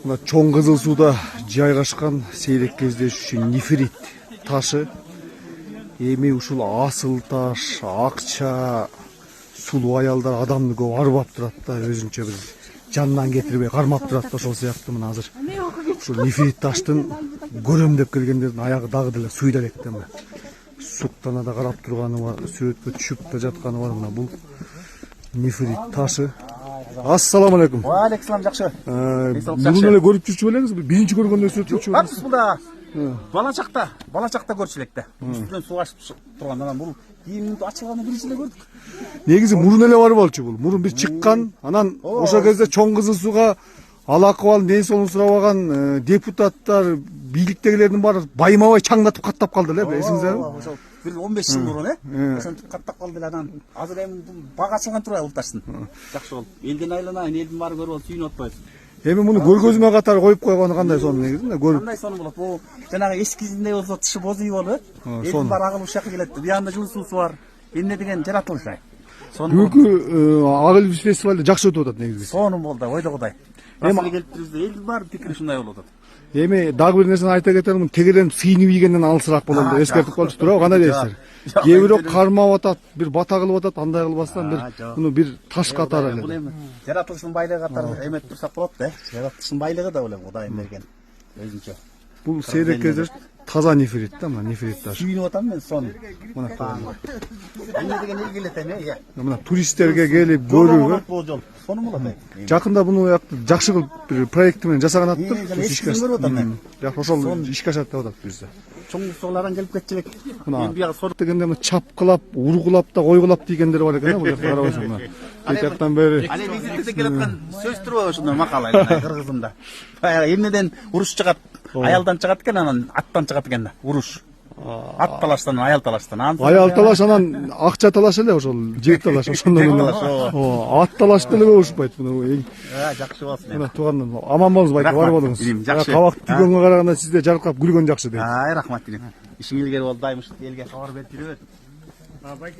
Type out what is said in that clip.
Мына чоң кызыл сууда жайгашкан сейрек кездешүүчү нефрит ташы. Эми ушул асыл таш, акча, сулуу аялдар адамды көп арбап турат да, өзүнчө бир жанынан кетирбей кармап турат да, ошол сыяктуу мына азыр ушул нефрит таштын көрөм деп келгендердин аягы дагы деле сүйдө элек да. Суктанада карап турганы бар, сүрөткө түшүп да жатканы бар. Мына бул нефрит ташы. Ассаламу алейкум. Ва алейкум салам, жакшы. Мурун эле көрүп жүрчү белеңиз? Биринчи көргөндө сүрөткө Батыс буда бала чакта көрчү элек да. Үстүнөн суу ашып турган. Анан бул кийимди ачылганы биринчи эле көрдүк. Негизи мурун эле бар болчу бул. Мурун биз чыккан, анан ошол кезде чоң кызыл сууга ал акыбал нен сонун сурабаган депутаттар, бийликтегилердин баары байма-бай чаңдатып каттап калды эле, эсиңиздерби? Ошол бир 15 жыл мурун, ошентип каттап калды эле. Анан азыр эми бага ачылган турбайбы бул таштын. Жакшы болуп. Элден айланайын, элдин баары көрүп алып сүйүнүп атпайбыз. Эми муну көргөзмө катары коюп койгону кандай сонун негизи? Кандай сонун болот? Бул жанагы эскизиндей болсо тышы боз үй болуп, элдин баары агылып ушул жака келет. Буягында жылуу суусу бар. Эмне деген жаратылыш ай. Бүгүнкү Агыл фестивалда жакшы өтүп атат негизи. Сонун болду, ойдогудай. Эми келип турбузда элдин баары пикири ушундай болуп атат. Эми дагы бир нерсени айта кетем, тегерен сыйынып ийгенден алысыраак болот деп эскертип коюлчу туурабы? Кандай дейсиздер? Кээ бирөө кармап атат, бир бата кылып атат, андай кылбастан муну бир таш катары эле. Бул эми жаратылыштын байлыгы катары эметип турсак болот да. Жаратылыштын байлыгы да улам Кудайым берген өзүнчө. Бул сейрек кездеш таза нефрит да, мына нефрит таш. Сүйүнүп атам мен сону. Мына Эмне деген эл келет эми? мына туристтерге келип көрүүгө. Бул жол. Сонун болот. Жакында буну жакшы кылып бир проект менен жасаган аттыр. Көрүп атам мен. Жак ошол ишке ашат деп атат бизде. Чоң сугалардан келип кетчү элек. Мен бияга сорт дегенде чапкылап, ургулап да койгулап дегендер бар экен, бул жакка карабайсың мына. Кетяттан бери. Али визитте келаткан сөз турбайбы ошондой макала кыргызымда. Баягы эмнеден уруш чыгат, аялдан чыгат экен, анан аттан чыгат экен да. Уруш. Ат талаштан, аял талаштан. Аял талаш, анан акча талаш эле ошол, жигит талаш ошондон эле. Ат талаш деле болушпайт муну. Жакшы болсун. Мына тугандан аман болуңуз байке, бар болуңуз. Жакшы. Кабак түйгөнгө караганда сизде жаркырап күлгөн жакшы дейт. Рахмат. Ишиң илгери болду, дайым элге кабар берип жүрөбүр.